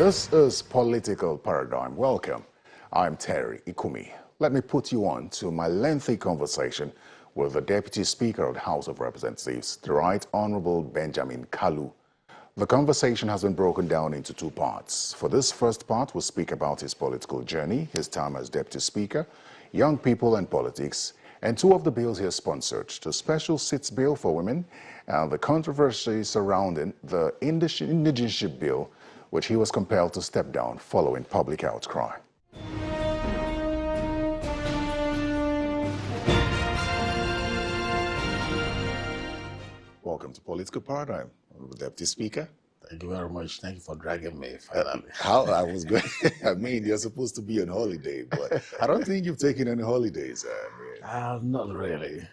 This is Political Paradigm. Welcome. I'm Terry Ikumi. Let me put you on to my lengthy conversation with the Deputy Speaker of the House of Representatives, the Right Honorable Benjamin Kalu. The conversation has been broken down into two parts. For this first part, we'll speak about his political journey, his time as Deputy Speaker, young people and politics, and two of the bills he has sponsored, the Special Seats Bill for Women and the controversy surrounding the Indigeneship Bill, which he was compelled to step down following public outcry. Welcome to Political Paradigm, Deputy Speaker. Thank you very much. Thank you for dragging me, finally. How I was going, I mean, you're supposed to be on holiday, but I don't think you've taken any holidays. Not really.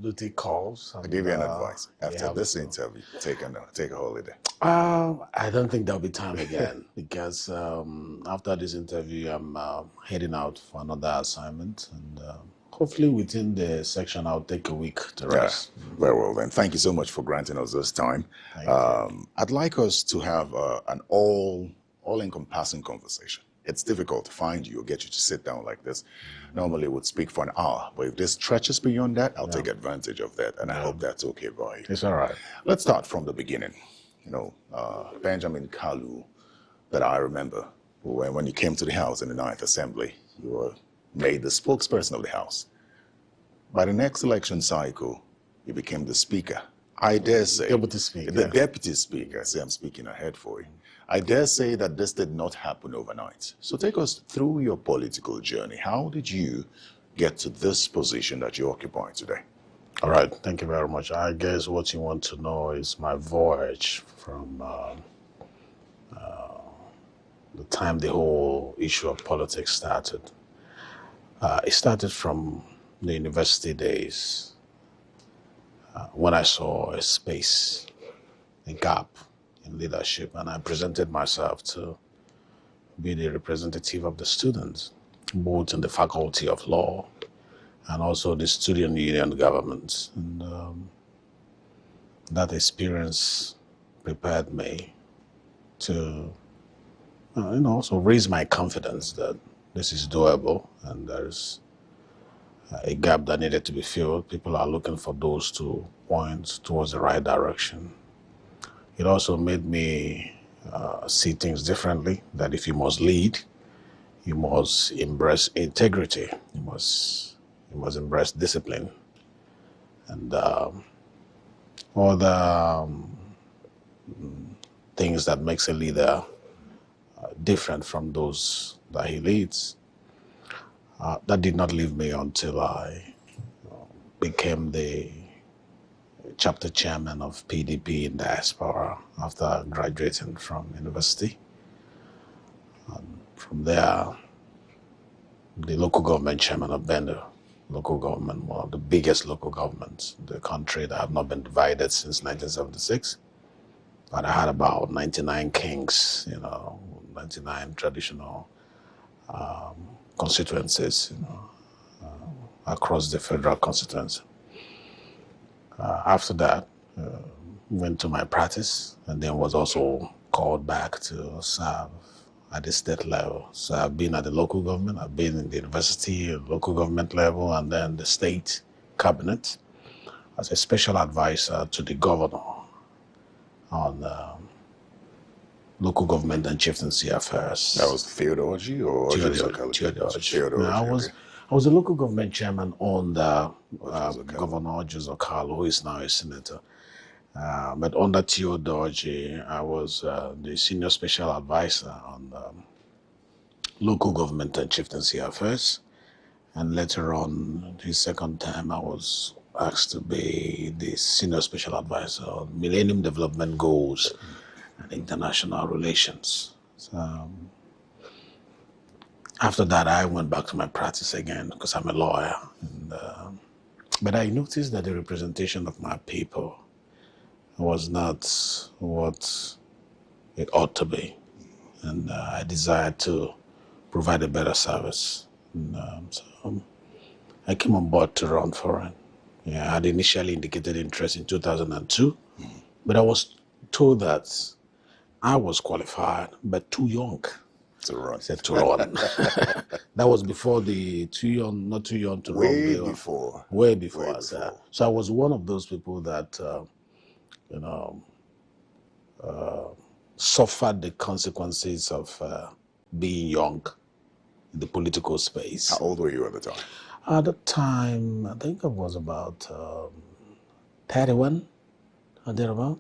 Do take calls. I'll give you an advice. After this interview, take a holiday. I don't think there'll be time again because after this interview, I'm heading out for another assignment, and hopefully within the section, I'll take a week to rest. Very well then. Thank you so much for granting us this time. I'd like us to have an all-encompassing conversation. It's difficult to find you or get you to sit down like this. Normally, we would speak for an hour, but if this stretches beyond that, I'll take advantage of that, and I hope that's okay by you. It's all right. Let's start from the beginning. You know, Benjamin Kalu, that I remember, when you came to the House in the 9th Assembly, you were made the spokesperson of the House. By the next election cycle, you became the Speaker. I dare say, Deputy Speaker. The Deputy Speaker. See, I'm speaking ahead for you. I dare say that this did not happen overnight. So take us through your political journey. How did you get to this position that you occupy today? All right. Thank you very much. I guess what you want to know is my voyage from the time the whole issue of politics started. It started from the university days when I saw a space, a gap in leadership, and I presented myself to be the representative of the students, both in the Faculty of Law and also the student union government. And that experience prepared me to, also raise my confidence that this is doable and there's a gap that needed to be filled. People are looking for those to point towards the right direction. It also made me see things differently, that if you must lead, you must embrace integrity, you must embrace discipline, and all the things that makes a leader different from those that he leads. That did not leave me until I became the chapter chairman of PDP in diaspora after graduating from university. And from there, the local government chairman of Bender, local government, one of the biggest local governments in the country that have not been divided since 1976. But I had about 99 kings, 99 traditional constituencies, across the federal constituency. After that, went to my practice and then was also called back to serve at the state level. So I've been at the local government, I've been in the university, local government level, and then the state cabinet as a special advisor to the governor on local government and chieftaincy affairs. That was Theodoji or Theodoji. I was a local government chairman under Governor Joseph Kalu, who is now a senator. But under Theodoji, I was the senior special advisor on local government and chieftaincy affairs. And later on, his second time, I was asked to be the senior special advisor on Millennium Development Goals and international relations. So, after that, I went back to my practice again because I'm a lawyer. And, but I noticed that the representation of my people was not what it ought to be. And I desired to provide a better service. And, so I came on board to run for it. Yeah, I had initially indicated interest in 2002, but I was told that I was qualified, but too young. To run. I said to run. That was before the too young, not too young to run Way bill. before. Way before. Way us. before. So I was one of those people that, suffered the consequences of being young in the political space. How old were you at the time? At the time, I think I was about 31 or thereabout.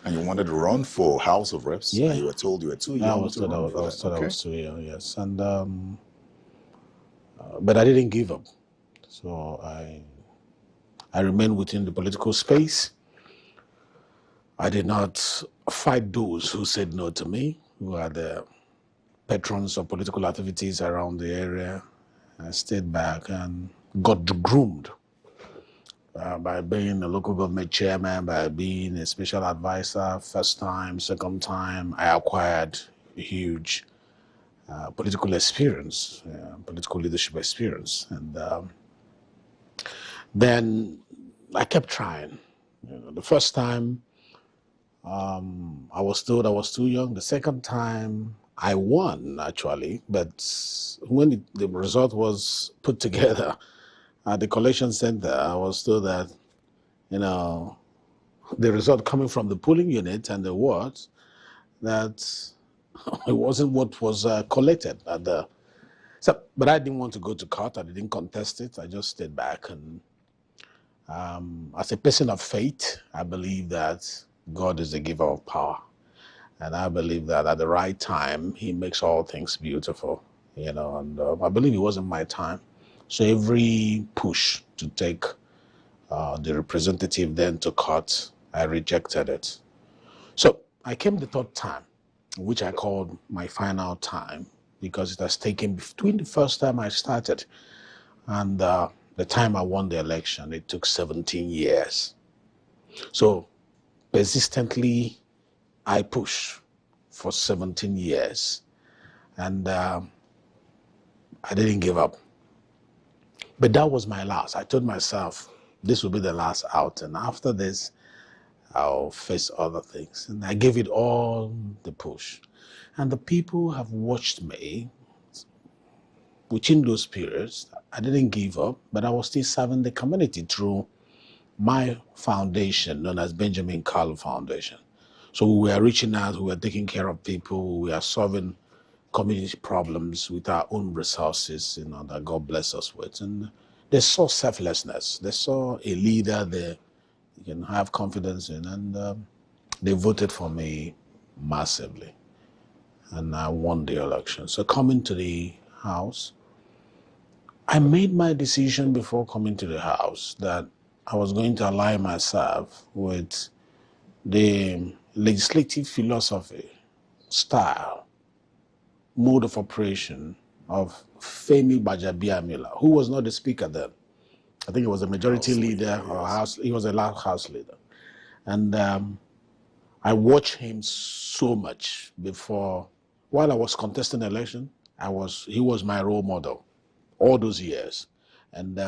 And you wanted to run for House of Reps? Yeah. And you were told you were too young to run for that? I was too young, yes. And but I didn't give up. So I remained within the political space. I did not fight those who said no to me, who are the patrons of political activities around the area. I stayed back and got groomed by being a local government chairman, by being a special advisor, first time, second time. I acquired a huge political experience, political leadership experience. And then I kept trying. The first time, I was told I was too young. The second time, I won, actually. But when the result was put together at the collection center, I was told that, the result coming from the polling unit and the wards, that it wasn't what was collected at the... but I didn't want to go to court. I didn't contest it. I just stayed back. And as a person of faith, I believe that God is the giver of power. And I believe that at the right time, he makes all things beautiful, and I believe it wasn't my time. So every push to take the representative then to court, I rejected it. So I came the third time, which I called my final time, because it has taken between the first time I started and the time I won the election, it took 17 years. So persistently, I pushed for 17 years, and I didn't give up. But that was my last. I told myself this will be the last out, and after this, I'll face other things. And I gave it all the push. And the people have watched me within those periods. I didn't give up, but I was still serving the community through my foundation, known as Benjamin Kalu Foundation. So we were reaching out, we were taking care of people, we are solving community problems with our own resources, that God bless us with. And they saw selflessness. They saw a leader there you can have confidence in, and they voted for me massively. And I won the election. So coming to the House, I made my decision before coming to the House that I was going to align myself with the legislative philosophy, style, mode of operation of Femi Gbajabiamila, who was not the speaker then. I think he was a majority leader, or house. He was a house leader. And I watched him so much before. While I was contesting the election, he was my role model all those years. And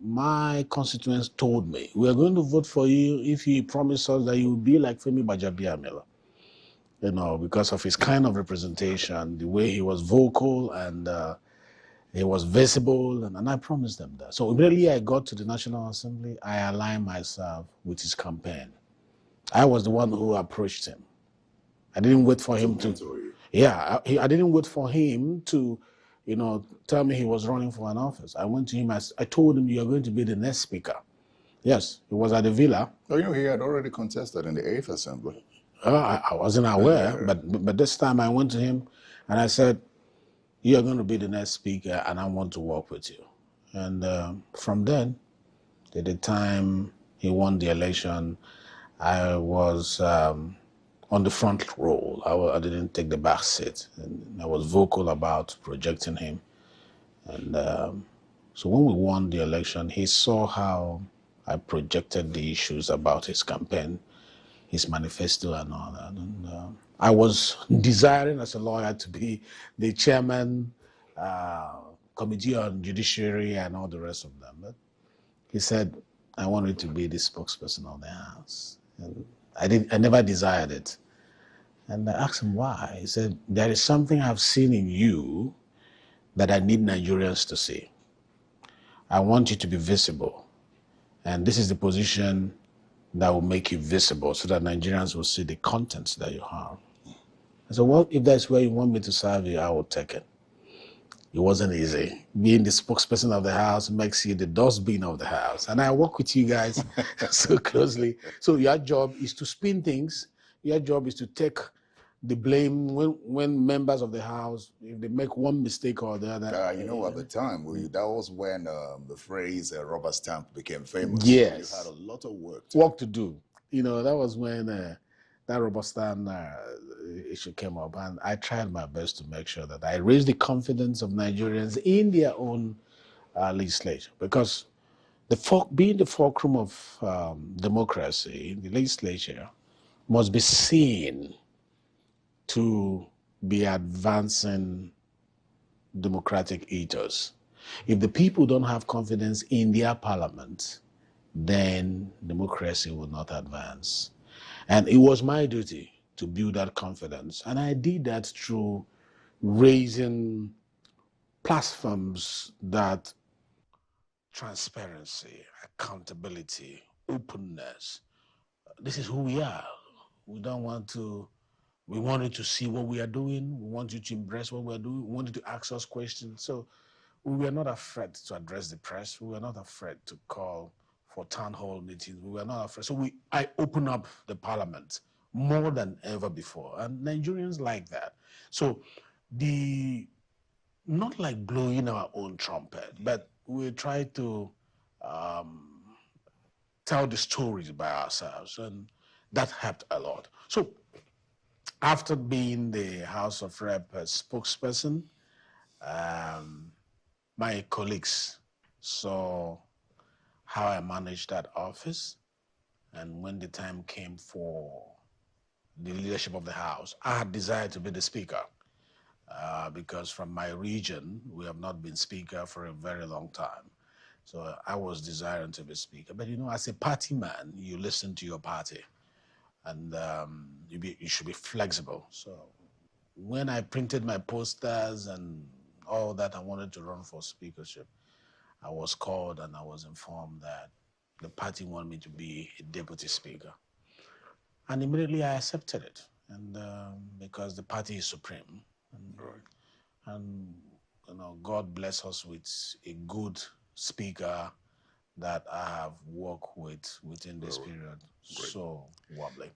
my constituents told me, we are going to vote for you if you promise us that you will be like Femi Gbajabiamila. Because of his kind of representation, the way he was vocal, and he was visible, and I promised them that. So immediately I got to the National Assembly, I aligned myself with his campaign. I was the one who approached him. I didn't wait for him to... Yeah, I didn't wait for him to, tell me he was running for an office. I went to him, I told him, you're going to be the next speaker. Yes, he was at the villa. Oh, he had already contested in the 8th Assembly. I wasn't aware, but this time I went to him and I said, you're going to be the next speaker and I want to work with you. And from then, to the time he won the election, I was on the front row. I didn't take the back seat. And I was vocal about projecting him. And so when we won the election, he saw how I projected the issues about his campaign, his manifesto and all that. And I was desiring as a lawyer to be the chairman, committee on judiciary and all the rest of them. But he said, I wanted to be the spokesperson of the House. And I never desired it. And I asked him why. He said, there is something I've seen in you that I need Nigerians to see. I want you to be visible. And this is the position that will make you visible so that Nigerians will see the contents that you have. I said, well, if that's where you want me to serve you, I will take it. It wasn't easy. Being the spokesperson of the house makes you the dustbin of the house. And I work with you guys so closely. So your job is to spin things. Your job is to take the blame when members of the house, if they make one mistake or the other. At the time, that was when the phrase rubber stamp became famous. Yes. So you had a lot of work to do. That was when that rubber stamp issue came up. And I tried my best to make sure that I raised the confidence of Nigerians in their own legislature. Because being the fulcrum of democracy, the legislature must be seen to be advancing democratic ethos. If the people don't have confidence in their parliament, then democracy will not advance. And it was my duty to build that confidence. And I did that through raising platforms that transparency, accountability, openness. This is who we are. We wanted to see what we are doing. We want you to embrace what we're doing. We wanted to ask us questions. So we were not afraid to address the press. We were not afraid to call for town hall meetings. We were not afraid. So I opened up the parliament more than ever before. And Nigerians like that. So not like blowing our own trumpet, but we try to tell the stories by ourselves. And that helped a lot. So after being the House of Rep spokesperson, my colleagues saw how I managed that office. And when the time came for the leadership of the House, I had desired to be the Speaker because from my region, we have not been Speaker for a very long time. So I was desiring to be Speaker. But as a party man, you listen to your party. And you should be flexible. So when I printed my posters and all that, I wanted to run for speakership, I was called and I was informed that the party wanted me to be a deputy speaker. And immediately I accepted it, and because the party is supreme. And God bless us with a good speaker that I have worked with within this period. Great. So wobbly.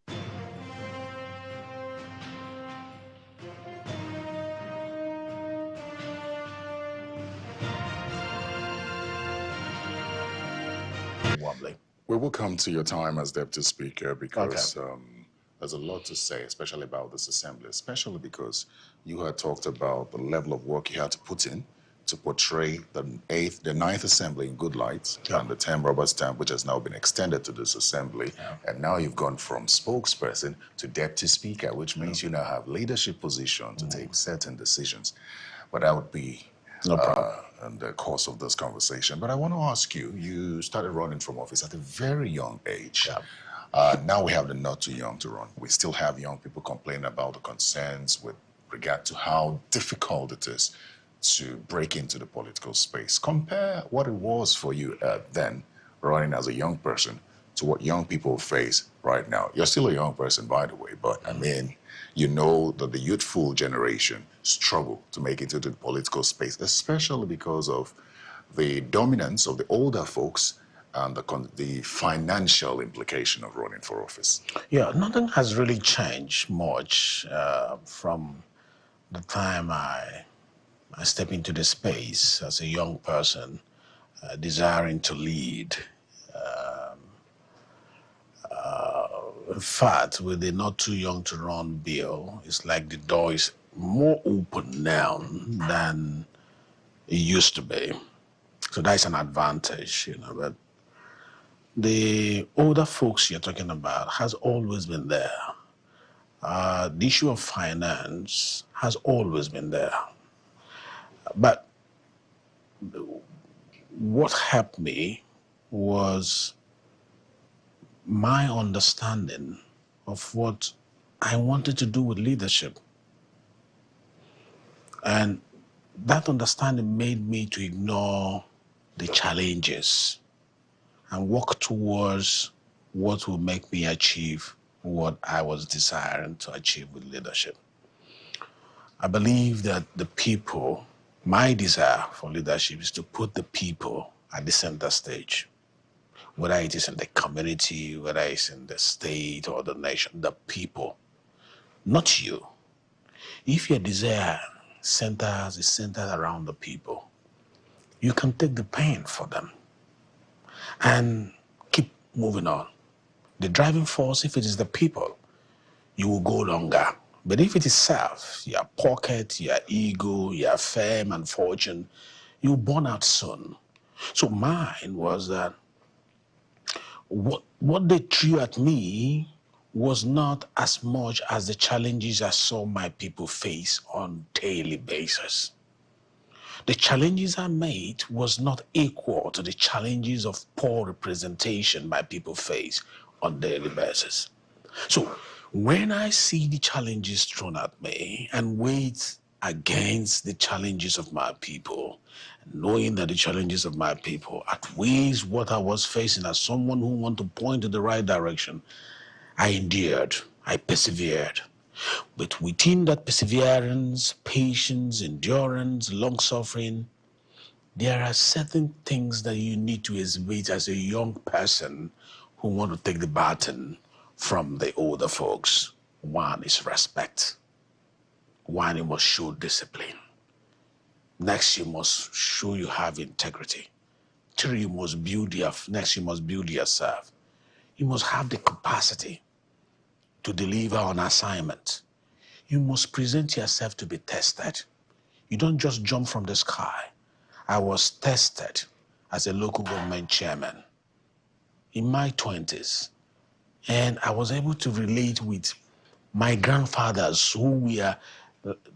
We will come to your time as Deputy Speaker because there's a lot to say, especially about this assembly, especially because you had talked about the level of work you had to put in to portray the ninth assembly in good light, and the 10 rubber stamp, which has now been extended to this assembly. And now you've gone from spokesperson to deputy speaker, which means you now have leadership position to take certain decisions. But that would be in the course of this conversation. But I want to ask you, you started running from office at a very young age. Now we have the not too young to run. We still have young people complaining about the concerns with regard to how difficult it is to break into the political space. Compare what it was for you then, running as a young person, to what young people face right now. You're still a young person, by the way, but I mean, you know that the youthful generation struggle to make it into the political space, especially because of the dominance of the older folks and the financial implication of running for office. Yeah, nothing has really changed much from the time I stepped into the space as a young person, desiring to lead. In fact, with the not too young to run bill, it's like the door is more open now than it used to be. So that's an advantage, but the older folks you're talking about has always been there. The issue of finance has always been there. But what helped me was my understanding of what I wanted to do with leadership. And that understanding made me to ignore the challenges and work towards what will make me achieve what I was desiring to achieve with leadership. I believe that the people, my desire for leadership is to put the people at the center stage. Whether it is in the community, whether it's in the state or the nation, the people, not you. If your desire is centered around the people, you can take the pain for them and keep moving on. The driving force, if it is the people, you will go longer. But if it is self, your pocket, your ego, your fame and fortune, you'll burn out soon. So mine was that what they threw at me was not as much as the challenges I saw my people face on a daily basis. The challenges I made was not equal to the challenges of poor representation my people face on a daily basis. So when I see the challenges thrown at me and weigh it against the challenges of my people, knowing that the challenges of my people outweighs what I was facing as someone who wanted to point in the right direction, I endured, I persevered. But within that perseverance, patience, endurance, long-suffering, there are certain things that you need to exhibit as a young person who want to take the baton from the older folks. One is respect. One, you must show discipline. Next, you must show you have integrity. Three, you must build yourself. You must have the capacity to deliver on assignment. You must present yourself to be tested. You don't just jump from the sky. I was tested as a local government chairman in my 20s. And I was able to relate with my grandfathers who were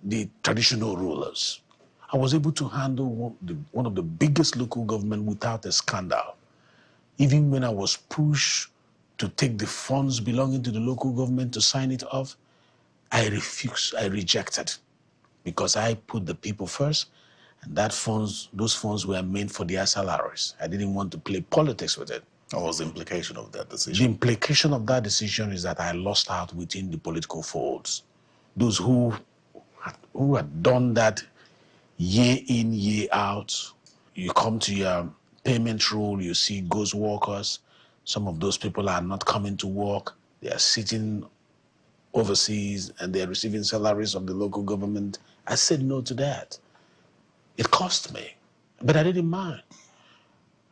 the traditional rulers. I was able to handle one of the biggest local government without a scandal. Even when I was pushed to take the funds belonging to the local government to sign it off, I refused, I rejected, because I put the people first, and those funds were meant for their salaries. I didn't want to play politics with it. What was the implication of that The decision? implication of that decision is that I lost out within the political folds. Those who had done that year in, year out. You come to your payment rule, you see ghost workers. Some of those people are not coming to work. They are sitting overseas and they are receiving salaries from the local government. I said no to that. It cost me, but I didn't mind.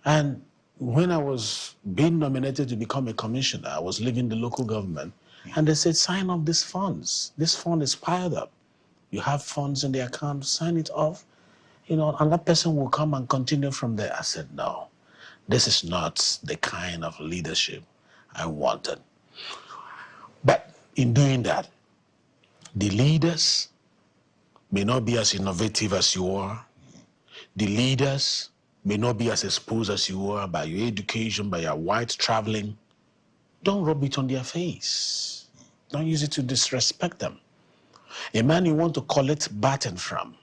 And when I was being nominated to become a commissioner, I was leaving the local government, and they said, sign off these funds. This fund is piled up. You have funds in the account, sign it off. And that person will come and continue from there. I said, no, this is not the kind of leadership I wanted. But in doing that, the leaders may not be as innovative as you are. The leaders may not be as exposed as you are by your education, by your white traveling. Don't rub it on their face. Don't use it to disrespect them. A man you want to collect baton from,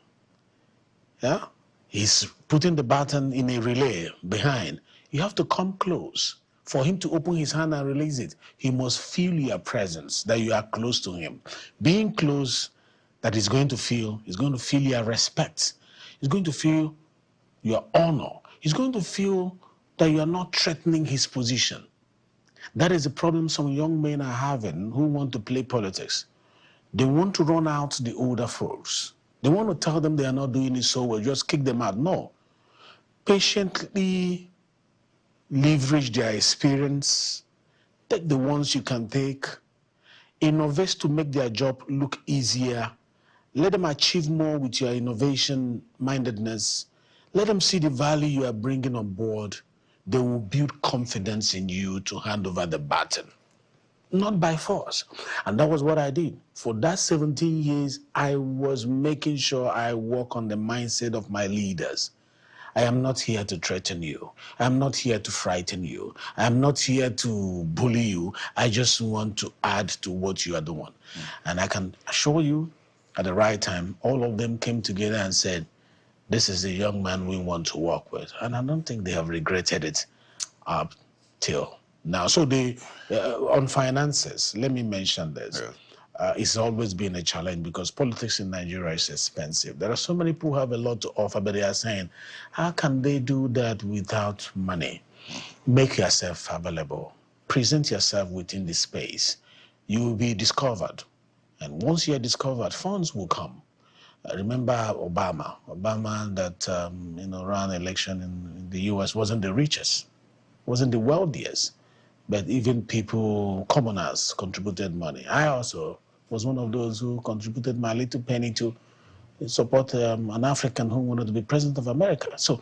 yeah, he's putting the baton in a relay behind. You have to come close. For him to open his hand and release it, he must feel your presence, that you are close to him. Being close, that he's going to feel your respect. He's going to feel your honor. He's going to feel that you are not threatening his position. That is the problem some young men are having who want to play politics. They want to run out the older folks. They want to tell them they are not doing it so well, just kick them out. No. Patiently leverage their experience. Take the ones you can take. Innovate to make their job look easier. Let them achieve more with your innovation mindedness. Let them see the value you are bringing on board. They will build confidence in you to hand over the baton. Not by force. And that was what I did. For that 17 years, I was making sure I work on the mindset of my leaders. I am not here to threaten you. I am not here to frighten you. I am not here to bully you. I just want to add to what you are doing. And I can assure you, at the right time, all of them came together and said, this is the young man we want to work with. And I don't think they have regretted it up till now. So on finances, let me mention this. Yeah. It's always been a challenge because politics in Nigeria is expensive. There are so many people who have a lot to offer, but they are saying, how can they do that without money? Make yourself available. Present yourself within the space. You will be discovered. And once you're discovered, funds will come. Remember Obama that ran election in the US wasn't the richest, wasn't the wealthiest, but even people, commoners, contributed money. I also was one of those who contributed my little penny to support an African who wanted to be president of America. So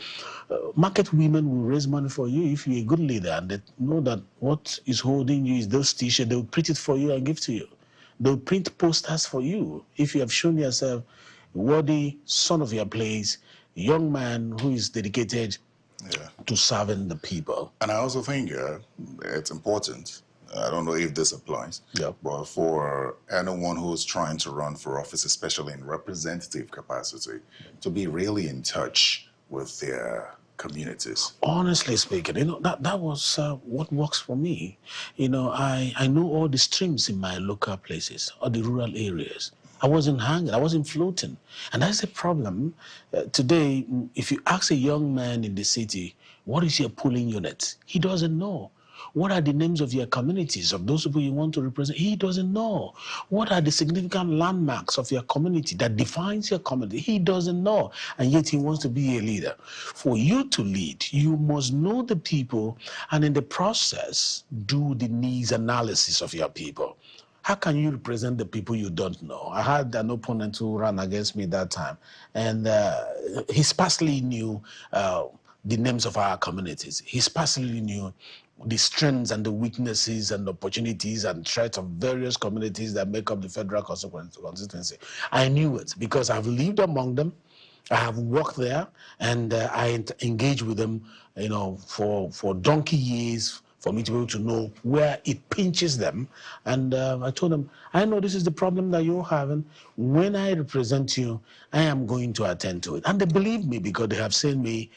market women will raise money for you if you're a good leader and they know that what is holding you is those t-shirts. They'll print it for you and give to you. They'll print posters for you if you have shown yourself worthy son of your place, young man who is dedicated to serving the people. And I also think it's important. I don't know if this applies, but for anyone who's trying to run for office, especially in representative capacity, to be really in touch with their communities. Honestly speaking, that was what works for me. I know all the streams in my local places, all the rural areas. I wasn't hanging, I wasn't floating. And that's the problem. Today, if you ask a young man in the city, what is your polling unit? He doesn't know. What are the names of your communities, of those people you want to represent? He doesn't know. What are the significant landmarks of your community that defines your community? He doesn't know. And yet he wants to be a leader. For you to lead, you must know the people and in the process, do the needs analysis of your people. How can you represent the people you don't know? I had an opponent who ran against me that time, and he sparsely knew the names of our communities. He sparsely knew the strengths and the weaknesses and opportunities and threats of various communities that make up the federal constituency. I knew it because I've lived among them. I have worked there, and I engage with them, for donkey years, for me to be able to know where it pinches them. And I told them, I know this is the problem that you're having. When I represent you, I am going to attend to it. And they believe me because they have seen me,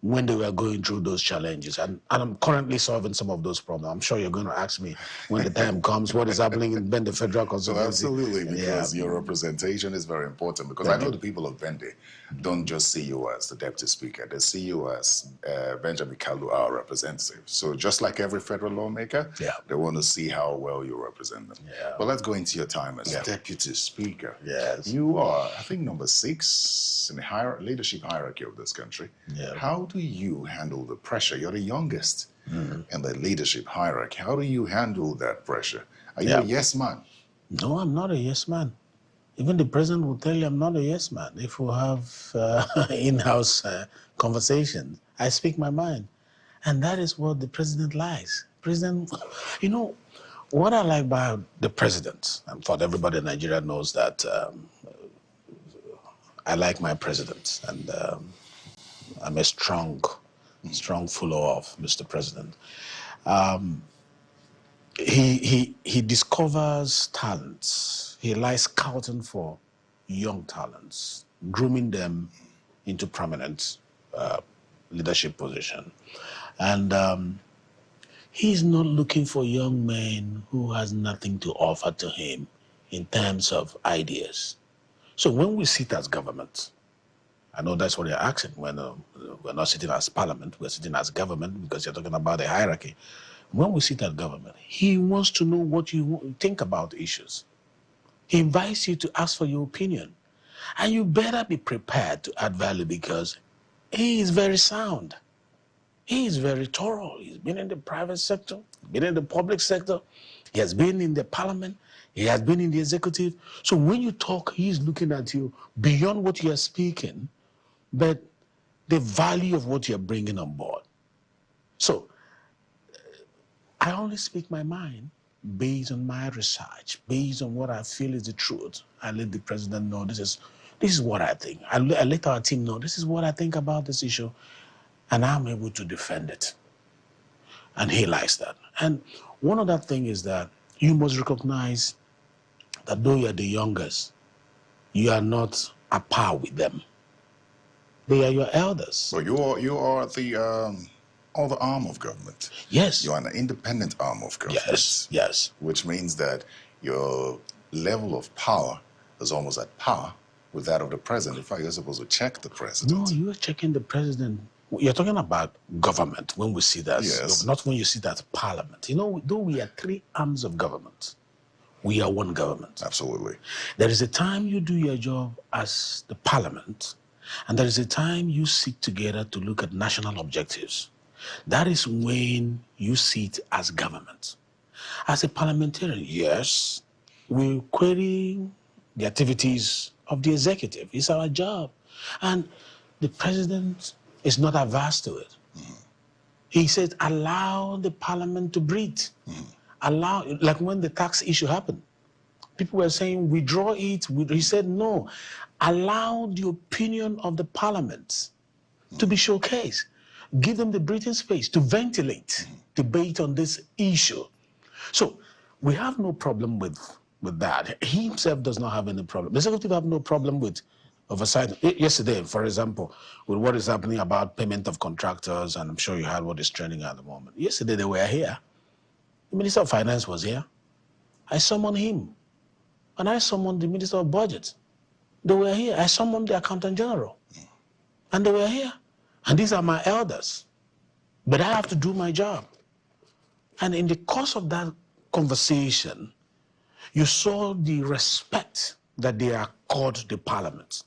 when they were going through those challenges. And I'm currently solving some of those problems. I'm sure you're going to ask me when the time comes, what is happening in Bende Federal Constituency. So absolutely, because your representation is very important. Because I know the people of Bende don't just see you as the deputy speaker. They see you as Benjamin Kalu, our representative. So just like every federal lawmaker, they want to see how well you represent them. But let's go into your time as deputy speaker. Yes. You are, I think, number 6 in the leadership hierarchy of this country. How do you handle the pressure? You're the youngest in the leadership hierarchy. How do you handle that pressure? Are you a yes man? No, I'm not a yes man. Even the president will tell you I'm not a yes man. If we have in-house conversations, I speak my mind. And that is what the president likes. President, what I like about the president, and for everybody in Nigeria knows that I like my president, and I'm a strong follower of Mr. President. He discovers talents. He likes scouting for young talents, grooming them into prominent leadership position. And he's not looking for young men who has nothing to offer to him in terms of ideas. So when we sit as government, I know that's what you're asking. When we're not sitting as parliament, we're sitting as government because you're talking about the hierarchy. When we sit as government, he wants to know what you think about issues. He invites you to ask for your opinion. And you better be prepared to add value because he is very sound. He is very thorough. He's been in the private sector, been in the public sector. He has been in the parliament. He has been in the executive. So when you talk, he's looking at you beyond what you're speaking, but the value of what you're bringing on board. So I only speak my mind based on my research, based on what I feel is the truth. I let the president know this is This is what I think. I let our team know, this is what I think about this issue, and I'm able to defend it. And he likes that. And one other thing is that you must recognize that though you're the youngest, you are not at par with them. They are your elders. So you are the other arm of government. Yes. You are an independent arm of government. Yes, yes. Which means that your level of power is almost at par with that of the president. In fact, you're supposed to check the president. No, you are checking the president. You're talking about government when we see that. Yes. Not when you see that parliament. You know, though we are three arms of government, we are one government. Absolutely. There is a time you do your job as the parliament, and there is a time you sit together to look at national objectives. That is when you sit as government. As a parliamentarian, yes, we query the activities of the executive. It's our job. And the president is not averse to it. He said, allow the parliament to breathe. Allow, like when the tax issue happened, people were saying, withdraw it. He said, no, allow the opinion of the parliament to be showcased. Give them the breathing space to ventilate debate on this issue. So we have no problem with that. He himself does not have any problem. The executive have no problem with oversight. Yesterday, for example, with what is happening about payment of contractors, and I'm sure you heard what is trending at the moment. Yesterday, they were here. The Minister of Finance was here. I summoned him. And I summoned the Minister of Budget. They were here. I summoned the Accountant General. And they were here. And these are my elders. But I have to do my job. And in the course of that conversation, you saw the respect that they accord the parliament.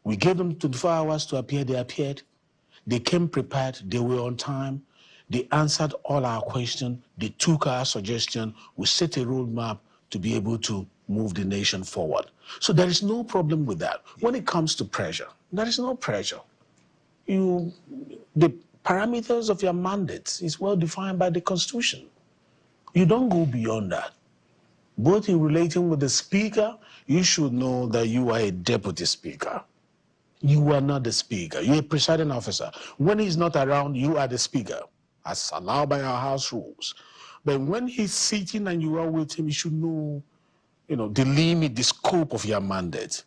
We gave them 24 hours to appear. They appeared. They came prepared. They were on time. They answered all our questions. They took our suggestion. We set a roadmap to be able to move the nation forward. So there is no problem with that. When it comes to pressure, there is no pressure. The parameters of your mandate is well defined by the Constitution. You don't go beyond that. Both in relating with the speaker, you should know that you are a deputy speaker. You are not the speaker. You're a presiding officer. When he's not around, you are the speaker, as allowed by our house rules. But when he's sitting and you are with him, you should know, the limit, the scope of your mandate.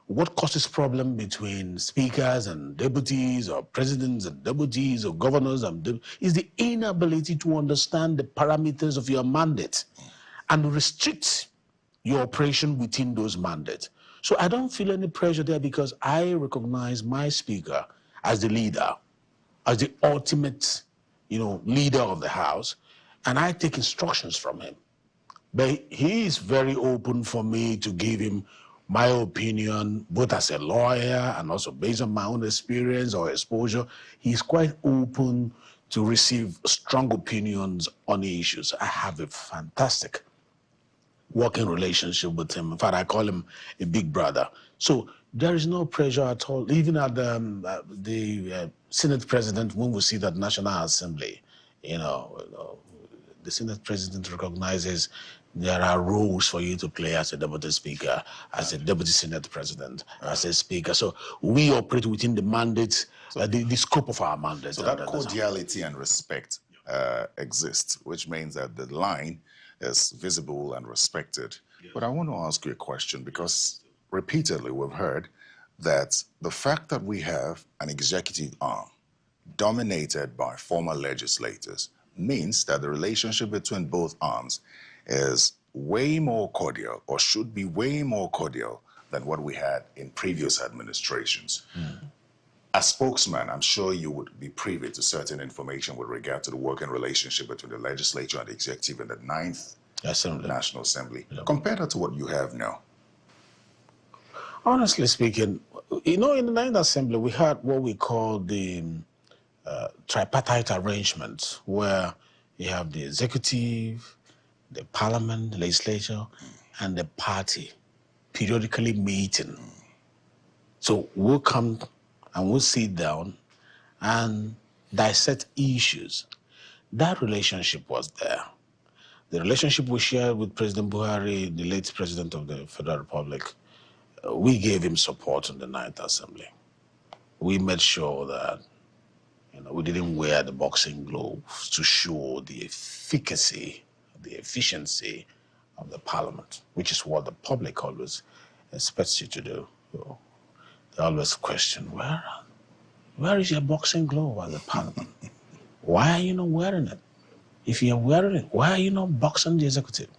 What causes problem between speakers and deputies, or presidents and deputies, or governors and is the inability to understand the parameters of your mandate and restrict your operation within those mandates. So I don't feel any pressure there because I recognize my speaker as the leader, as the ultimate, leader of the House, and I take instructions from him. But he is very open for me to give him my opinion, both as a lawyer and also based on my own experience or exposure. He's quite open to receive strong opinions on the issues. I have a fantastic working relationship with him. In fact, I call him a big brother. So there is no pressure at all. Even at the Senate president, when we see that National Assembly, the Senate president recognizes there are roles for you to play as a deputy speaker, as a deputy Senate president, as a speaker. So we operate within the mandates, the scope of our mandate. So that cordiality and respect exists, which means that the line is visible and respected. Yes. But I want to ask you a question, because repeatedly we've heard that the fact that we have an executive arm dominated by former legislators means that the relationship between both arms is way more cordial, or should be way more cordial, than what we had in previous administrations. As spokesman, I'm sure you would be privy to certain information with regard to the working relationship between the legislature and the executive in the 9th National Assembly. Yeah. Compare that to what you have now. Honestly speaking, in the 9th Assembly, we had what we call the tripartite arrangement, where you have the executive, the parliament, the legislature, and the party periodically meeting. So we'll come and we'll sit down and dissect issues. That relationship was there. The relationship we shared with President Buhari, the late president of the Federal Republic, we gave him support in the Ninth Assembly. We made sure that we didn't wear the boxing gloves to show the efficacy, the efficiency of the parliament, which is what the public always expects you to do. So they always question, where is your boxing glove at the parliament? Why are you not wearing it? If you're wearing it, why are you not boxing the executive?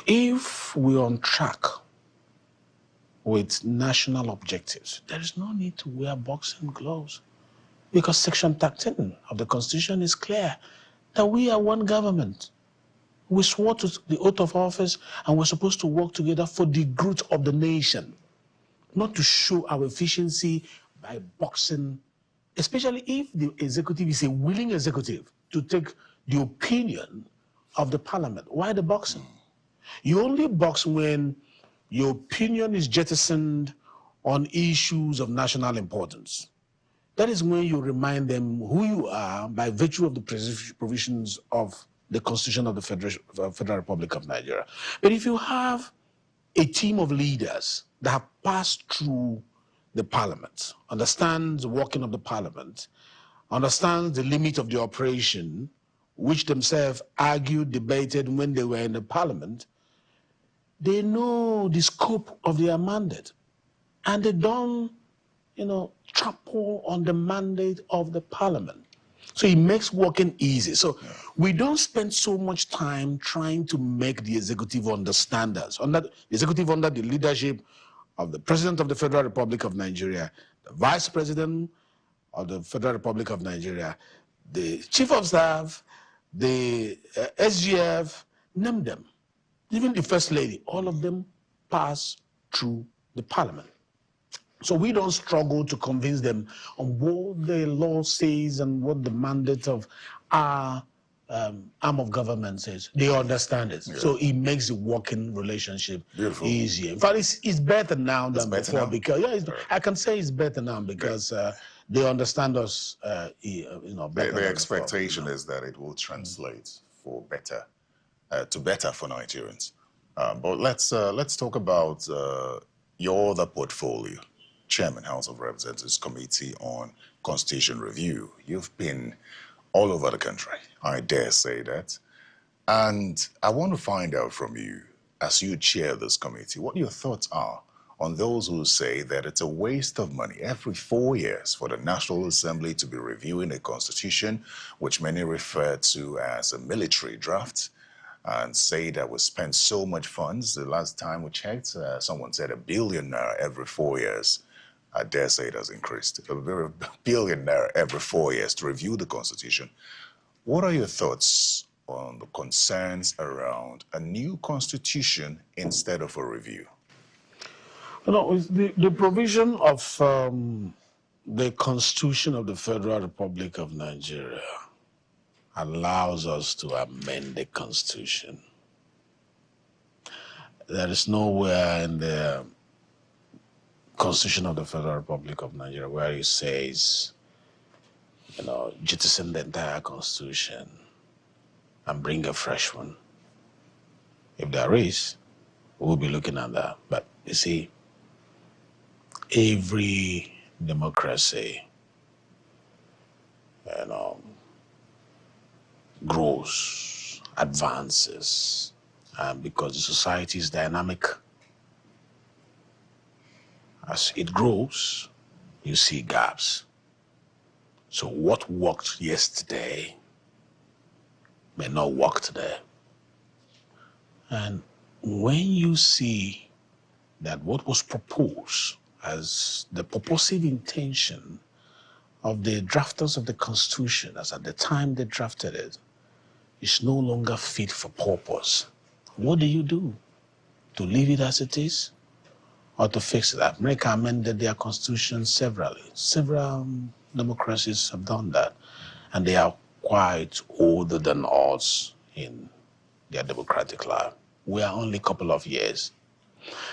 If we're on track with national objectives, there is no need to wear boxing gloves, because Section 13 of the Constitution is clear that we are one government. We swore to the oath of office and we're supposed to work together for the growth of the nation, not to show our efficiency by boxing, especially if the executive is a willing executive to take the opinion of the parliament. Why the boxing? You only box when your opinion is jettisoned on issues of national importance. That is when you remind them who you are by virtue of the provisions of the Constitution of the Federal Republic of Nigeria. But if you have a team of leaders that have passed through the parliament, understands the working of the parliament, understands the limit of the operation, which themselves argued, debated when they were in the parliament, they know the scope of their mandate, and they don't, trample on the mandate of the parliament. So it makes working easy. So we don't spend so much time trying to make the executive understand us. The executive under the leadership of the President of the Federal Republic of Nigeria, the Vice President of the Federal Republic of Nigeria, the Chief of Staff, the SGF, name them. Even the First Lady, all of them pass through the parliament. So we don't struggle to convince them on what the law says and what the mandate of our arm of government says. They understand it. Yeah. So it makes the working relationship easier. In fact, it's better now than before now? Because I can say it's better now because they understand us better. The expectation is that it will translate for better, to better for Nigerians. But let's talk about your other portfolio. Chairman, House of Representatives Committee on Constitution Review. You've been all over the country, I dare say that. And I want to find out from you, as you chair this committee, what your thoughts are on those who say that it's a waste of money every 4 years for the National Assembly to be reviewing a constitution, which many refer to as a military draft, and say that we spend so much funds. The last time we checked, someone said $1 billion every 4 years. I dare say it has increased. $1 billion every 4 years to review the Constitution. What are your thoughts on the concerns around a new Constitution instead of a review? The provision of the Constitution of the Federal Republic of Nigeria allows us to amend the Constitution. There is nowhere in the Constitution of the Federal Republic of Nigeria where it says, jettison the entire Constitution and bring a fresh one. If there is, we'll be looking at that. But you see, every democracy, grows, advances, and because the society is dynamic, as it grows, you see gaps. So what worked yesterday may not work today. And when you see that what was proposed as the purposive intention of the drafters of the Constitution, as at the time they drafted it, is no longer fit for purpose, what do? To leave it as it is? Or to fix it? America amended their constitution severally. Several democracies have done that. And they are quite older than us in their democratic life. We are only a couple of years.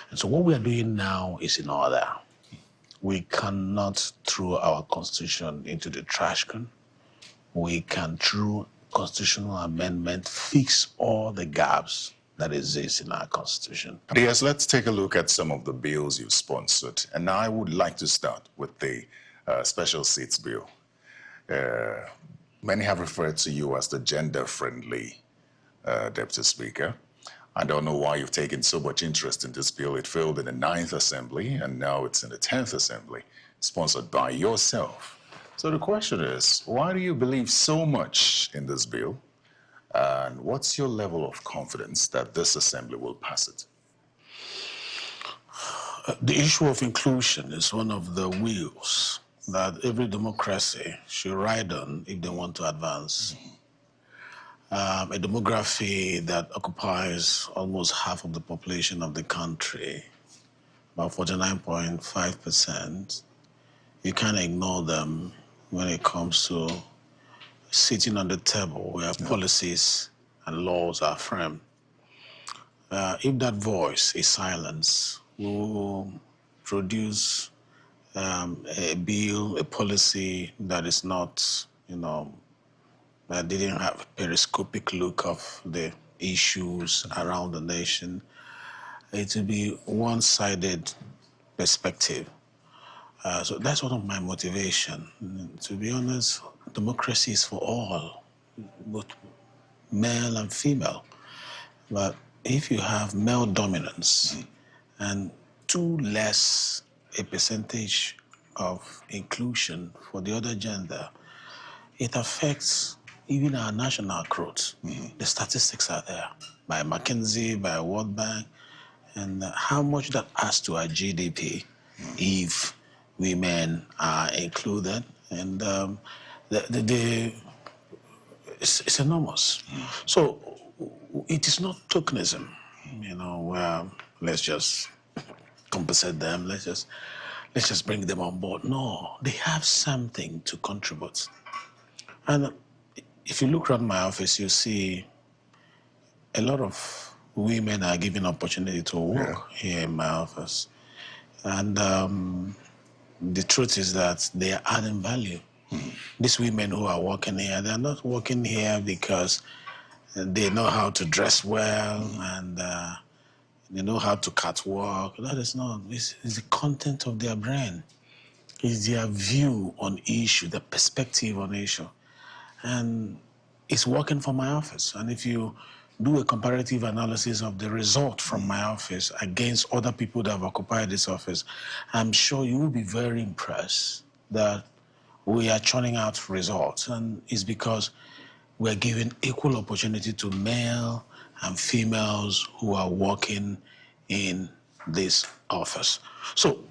And so what we are doing now is in order. We cannot throw our constitution into the trash can. We can, through constitutional amendment, fix all the gaps that exists in our Constitution. Yes, let's take a look at some of the bills you've sponsored. And I would like to start with the Special Seats Bill. Many have referred to you as the gender-friendly Deputy Speaker. I don't know why you've taken so much interest in this bill. It failed in the 9th Assembly, and now it's in the 10th Assembly, sponsored by yourself. So the question is, why do you believe so much in this bill? And what's your level of confidence that this Assembly will pass it? The issue of inclusion is one of the wheels that every democracy should ride on if they want to advance. A demography that occupies almost half of the population of the country, about 49.5%, you can't ignore them when it comes to sitting on the table where policies and laws are framed. If that voice is silenced, we will produce a bill, a policy that is not, that didn't have a periscopic look of the issues around the nation. It will be one-sided perspective. So that's one of my motivation. To be honest, democracy is for all, both male and female. But if you have male dominance and too less a percentage of inclusion for the other gender, it affects even our national growth. The statistics are there by McKinsey, by World Bank, and how much that adds to our GDP if women are included. And it's enormous. So it is not tokenism, where let's just compensate them, let's just bring them on board. No, they have something to contribute. And if you look around my office, you see a lot of women are given opportunity to work here in my office. And the truth is that they are adding value. These women who are working here, they're not working here because they know how to dress well and they know how to catwalk. That is not. It's the content of their brain. It's their view on issue, the perspective on issue. And it's working for my office. And if you do a comparative analysis of the result from my office against other people that have occupied this office, I'm sure you will be very impressed that we are churning out results. And it's because we're giving equal opportunity to male and females who are working in this office. So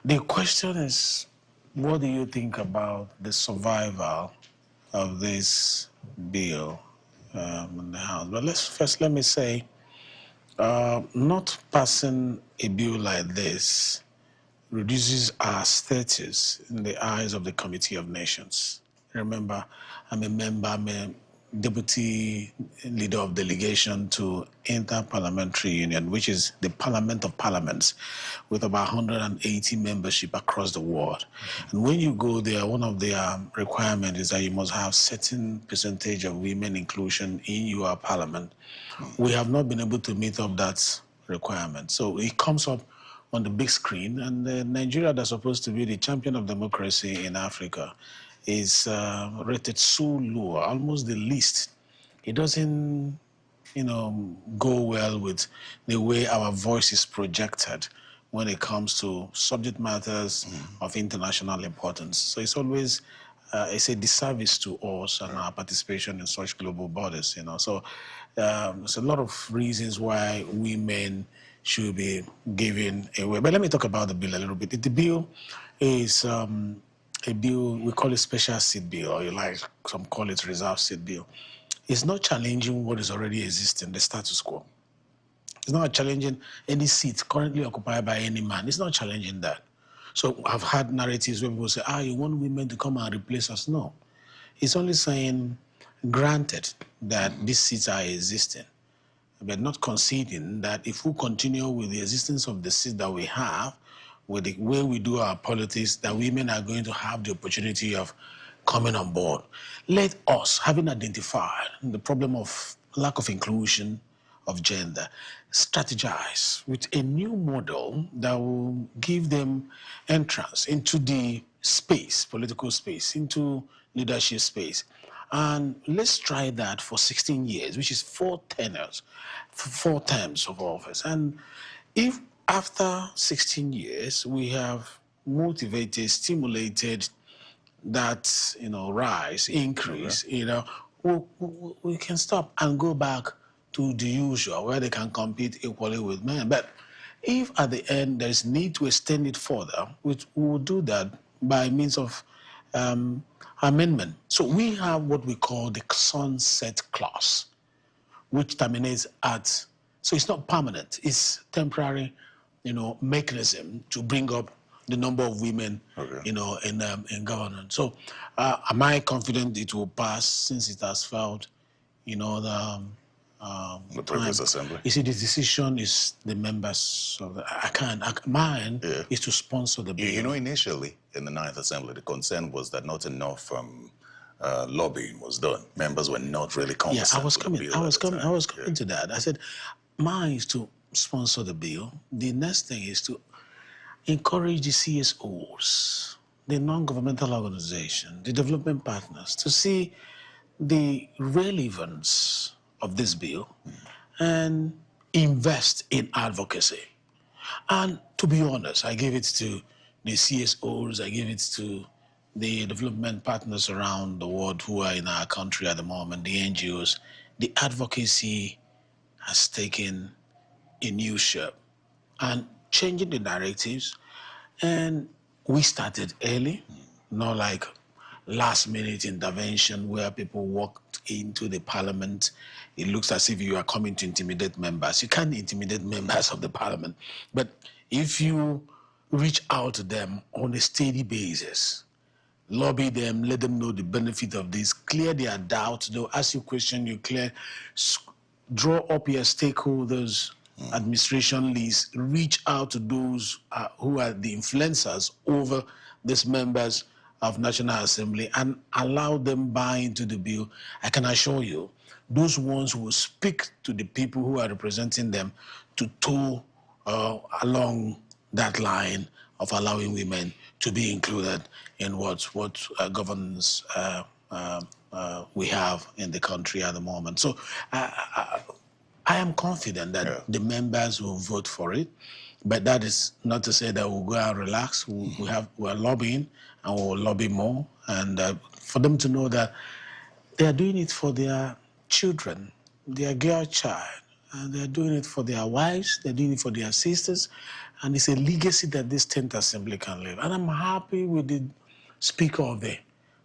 the question is, what do you think about the survival of this bill in the House? But let me say, not passing a bill like this reduces our status in the eyes of the Committee of Nations. Remember, I'm a member, I'm a deputy leader of delegation to Inter-Parliamentary Union, which is the parliament of parliaments, with about 180 membership across the world. And when you go there, one of their requirements is that you must have certain percentage of women inclusion in your parliament. We have not been able to meet up that requirement. So it comes up on the big screen, and Nigeria, that's supposed to be the champion of democracy in Africa, is rated so low, almost the least. It doesn't, go well with the way our voice is projected when it comes to subject matters of international importance. So it's always, it's a disservice to us and our participation in such global bodies, So there's a lot of reasons why women should be given away. But let me talk about the bill a little bit. The bill is a bill, we call it special seat bill, or some call it reserve seat bill. It's not challenging what is already existing, the status quo. It's not challenging any seat currently occupied by any man. It's not challenging that. So I've had narratives where people say, you want women to come and replace us? No. It's only saying, granted that these seats are existing, but not conceding that if we continue with the existence of the seats that we have, with the way we do our politics, that women are going to have the opportunity of coming on board. Let us, having identified the problem of lack of inclusion of gender, strategize with a new model that will give them entrance into the space, political space, into leadership space. And let's try that for 16 years, which is 4 tenures, 4 terms of office. And if after 16 years we have motivated, stimulated that, rise, increase, we can stop and go back to the usual where they can compete equally with men. But if at the end there's need to extend it further, we will do that by means of amendment. So we have what we call the sunset clause, which terminates at, so it's not permanent, it's temporary, mechanism to bring up the number of women, in governance. So am I confident it will pass since it has failed, the previous assembly? You see, the decision is the members of mine is to sponsor the bill. Initially in the 9th Assembly, the concern was that not enough lobbying was done. Members were not really conversant. Yeah, I was coming to that. I said, mine is to sponsor the bill. The next thing is to encourage the CSOs, the non-governmental organization, the development partners, to see the relevance of this bill and invest in advocacy. And to be honest, I give it to the CSOs, I give it to the development partners around the world who are in our country at the moment, the NGOs. The advocacy has taken a new shape and changing the narratives. And we started early, not like last minute intervention where people walked into the parliament. It looks as if you are coming to intimidate members. You can't intimidate members of the parliament. But if you reach out to them on a steady basis, lobby them, let them know the benefit of this, clear their doubts, they'll ask you questions, you clear, draw up your stakeholders, administration list, reach out to those who are the influencers over these members of National Assembly and allow them buy into the bill. I can assure you, those ones who will speak to the people who are representing them to tow along that line of allowing women to be included in what governance we have in the country at the moment. So I am confident that the members will vote for it, but that is not to say that we'll go and relax. We're lobbying and we'll lobby more, and for them to know that they are doing it for their children, their girl child, and they're doing it for their wives, they're doing it for their sisters, and it's a legacy that this 10th Assembly can live. And I'm happy with the Speaker of the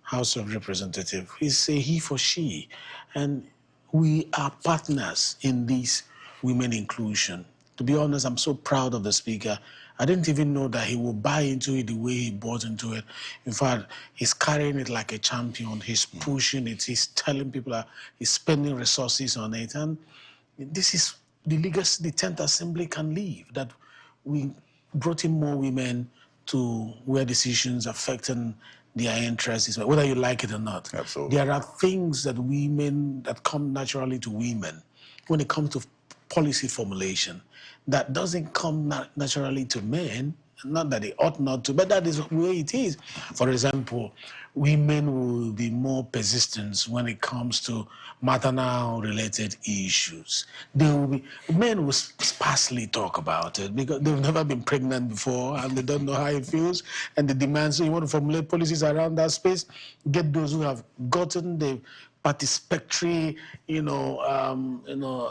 House of Representatives. It's a he for she, and we are partners in this women inclusion. To be honest, I'm so proud of the Speaker. I didn't even know that he will buy into it the way he bought into it. In fact, he's carrying it like a champion. He's pushing it. He's telling people that he's spending resources on it. And this is the legacy the 10th Assembly can leave, that we brought in more women to where decisions affecting their interests, whether you like it or not. Absolutely. There are things that come naturally to women when it comes to policy formulation that doesn't come naturally to men. Not that they ought not to, but that is the way it is. For example, women will be more persistent when it comes to maternal-related issues. Men will sparsely talk about it because they've never been pregnant before and they don't know how it feels and the demands. So you want to formulate policies around that space, get those who have gotten the participatory,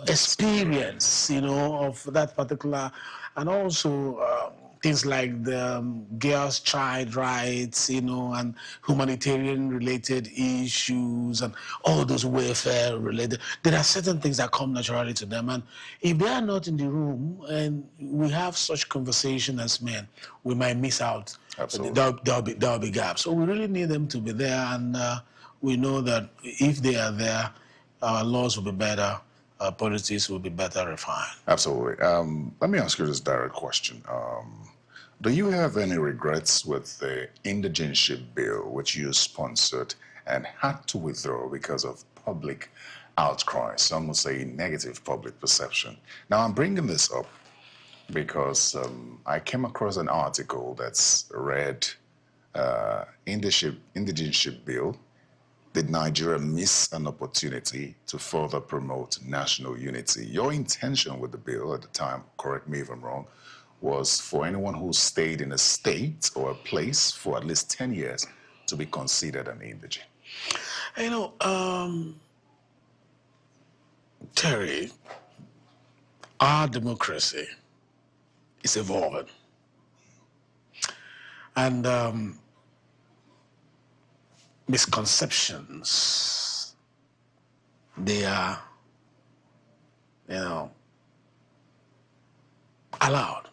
experience, of that particular, and also things like the girls' child rights, and humanitarian-related issues and all those welfare-related. There are certain things that come naturally to them, and if they are not in the room and we have such conversation as men, we might miss out. Absolutely. There'll be gaps. So we really need them to be there, and we know that if they are there, our laws will be better, our politics will be better refined. Absolutely. Let me ask you this direct question. Do you have any regrets with the Indigeneship bill, which you sponsored and had to withdraw because of public outcry, some will say negative public perception. Now, I'm bringing this up because I came across an article that's read Indigeneship Bill. Did Nigeria miss an opportunity to further promote national unity? Your intention with the bill at the time, correct me if I'm wrong, was for anyone who stayed in a state or a place for at least 10 years to be considered an indigene. You know, Terry, our democracy is evolving. And misconceptions, they are, you know, allowed.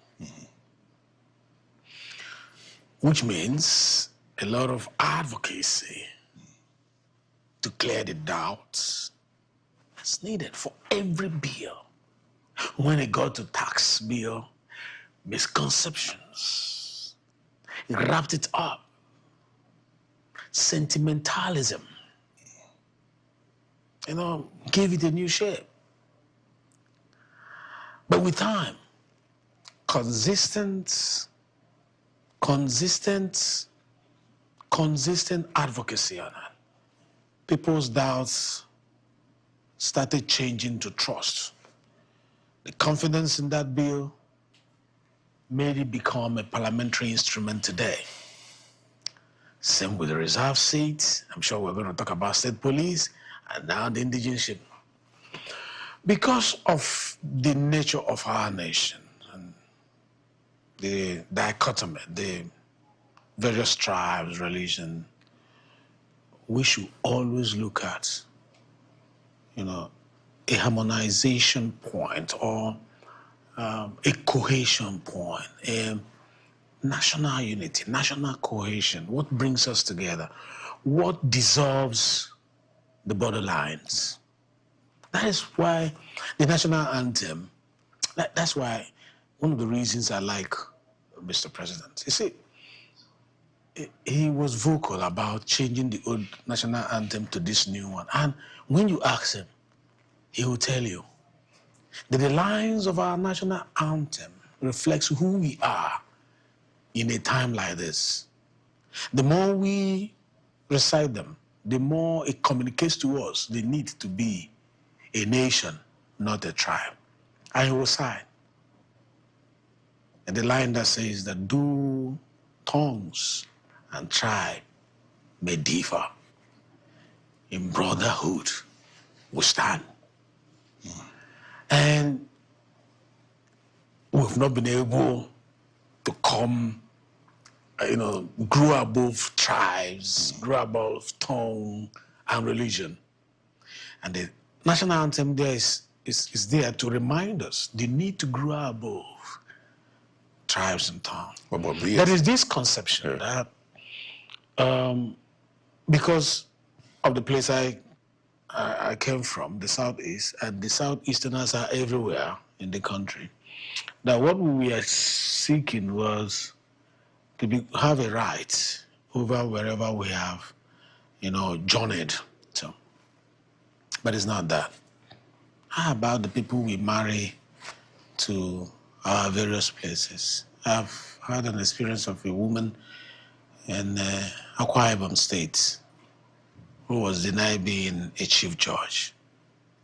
Which means a lot of advocacy to clear the doubts is needed for every bill. When it got to tax bill, misconceptions, it wrapped it up. Sentimentalism, you know, gave it a new shape. But with time, consistent advocacy on it, people's doubts started changing to trust. The confidence in that bill made it become a parliamentary instrument today. Same with the reserve seats. I'm sure we're going to talk about state police and now the indigeneship. Because of the nature of our nation and the dichotomy, the various tribes, religion, we should always look at, you know, a harmonization point or a cohesion point, a national unity, national cohesion. What brings us together? What dissolves the borderlines? That is why the national anthem, that's why one of the reasons I like Mr. President. You see, he was vocal about changing the old national anthem to this new one. And when you ask him, he will tell you that the lines of our national anthem reflects who we are in a time like this. The more we recite them, the more it communicates to us the need to be a nation, not a tribe. And he will sign. And the line that says that though tongues and tribe may differ, in brotherhood we stand. And we've not been able to come, you know, grow above tribes, grow above tongue and religion. And the national anthem there is there to remind us the need to grow above tribes and tongue. There is this conception that because of the place I came from, the Southeast, and the Southeasterners are everywhere in the country, that what we were seeking was to have a right over wherever we have, you know, journeyed to. But it's not that. How about the people we marry to our various places? I've had an experience of a woman in Akwa Ibom State who was denied being a chief judge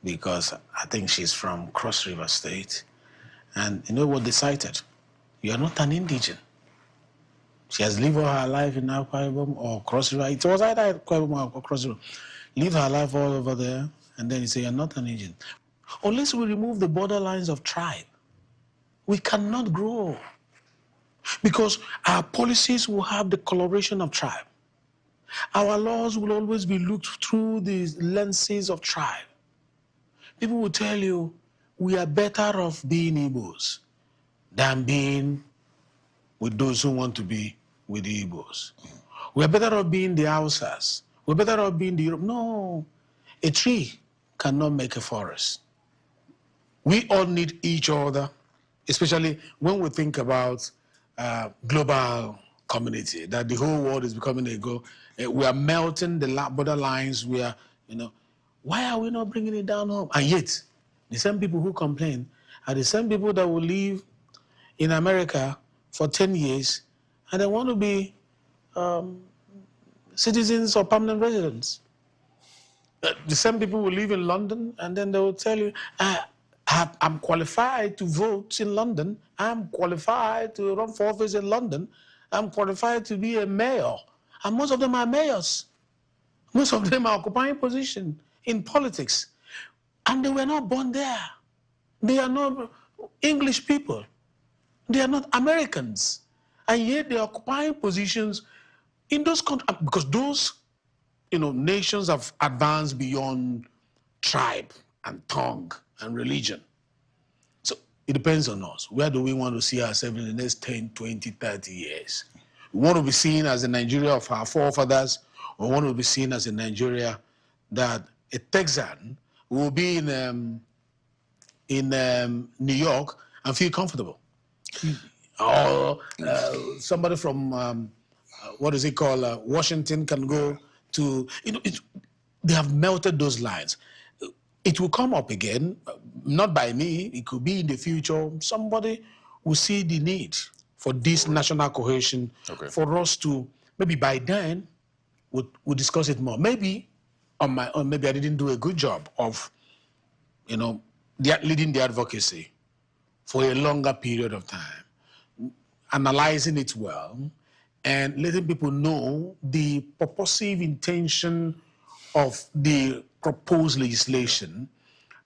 because I think she's from Cross River State. And you know what they cited? You are not an indigene. She has lived all her life in Akwa Ibom or Cross River. It was either Akwa Ibom or Cross River. Lived her life all over there, and then you say you're not an indigene. Unless we remove the borderlines of tribe, we cannot grow. Because our policies will have the coloration of tribe. Our laws will always be looked through the lenses of tribe. People will tell you, we are better off being Igbos than being with those who want to be with the Igbos. We are better off being the Hausas. We're better off being the Europe. No, a tree cannot make a forest. We all need each other, especially when we think about global community, that the whole world is becoming we are melting the border lines. We are, you know, Why are we not bringing it down home? And yet, the same people who complain are the same people that will live in America for 10 years and they want to be citizens or permanent residents. The same people will live in London and then they will tell you, I'm qualified to vote in London. I'm qualified to run for office in London. I'm qualified to be a mayor. And most of them are mayors. Most of them are occupying position in politics. And they were not born there. They are not English people. They are not Americans. And yet they are occupying positions in those countries because those nations have advanced beyond tribe and tongue and religion. So it depends on us. Where do we want to see ourselves in the next 10, 20, 30 years? We want to be seen as the Nigeria of our forefathers, or want to be seen as a Nigeria that a Texan will be in New York and feel comfortable. Or somebody from, what is it called, Washington can go to, they have melted those lines. It will come up again, not by me, it could be in the future. Somebody will see the need for this national cohesion, for us to, maybe by then, we'll discuss it more. Maybe on my own, maybe I didn't do a good job of, leading the advocacy for a longer period of time, analyzing it well, and letting people know the purposive intention of the proposed legislation.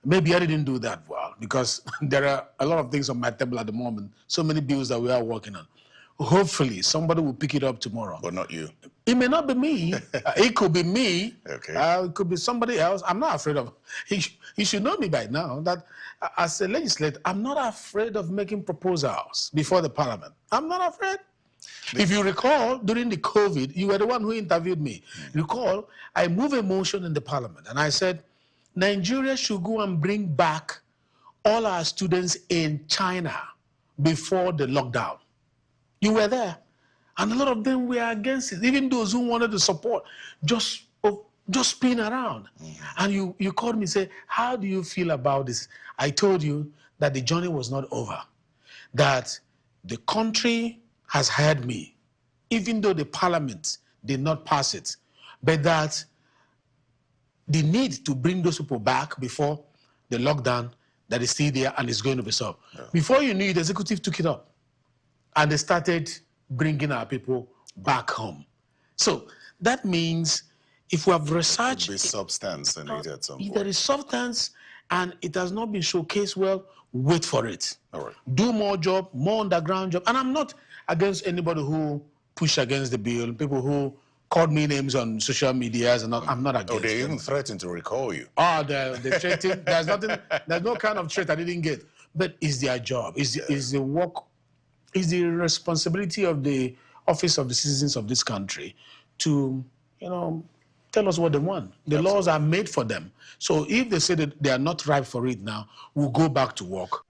Maybe I didn't do that well because there are a lot of things on my table at the moment, so many bills that we are working on. Hopefully, somebody will pick it up tomorrow. But not you. It may not be me. It could be me. Okay. It could be somebody else. I'm not afraid of. You should know me by now that as a legislator, I'm not afraid of making proposals before the parliament. I'm not afraid. If you recall, during the COVID, you were the one who interviewed me. Recall, I moved a motion in the parliament and I said, Nigeria should go and bring back all our students in China before the lockdown. You were there. And a lot of them were against it. Even those who wanted to support, just spin around. And you called me and said, how do you feel about this? I told you that the journey was not over, that the country has heard me, even though the parliament did not pass it, but that the need to bring those people back before the lockdown that is still there and is going to be solved. Yeah. Before you knew it, the executive took it up and they started bringing our people back home. So that means if we have researched... There is substance in it at some point. If there is substance and it has not been showcased well, wait for it. All right. Do more job, more underground job. And I'm not against anybody who push against the bill, people who called me names on social medias, and I'm not against they them. even threatened to recall you. The threatening, there's no kind of threat I didn't get. But it's their job, it's the work, it's the responsibility of the office of the citizens of this country to, tell us what they want. The laws are made for them. So if they say that they are not ripe for it now, we'll go back to work.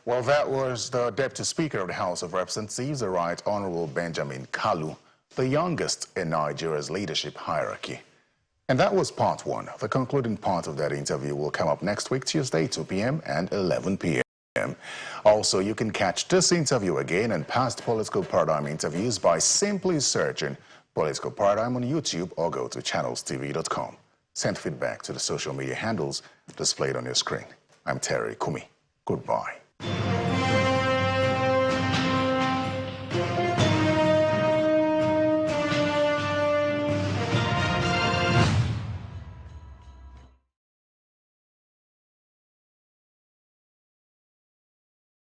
Well, that was the Deputy Speaker of the House of Representatives, the Right Honorable Benjamin Kalu, the youngest in Nigeria's leadership hierarchy. And that was part one. The concluding part of that interview will come up next week, Tuesday, 2 p.m. and 11 p.m. Also, you can catch this interview again and past Political Paradigm interviews by simply searching Political Paradigm on YouTube or go to channelstv.com. Send feedback to the social media handles displayed on your screen. I'm Terry Kumi. Goodbye.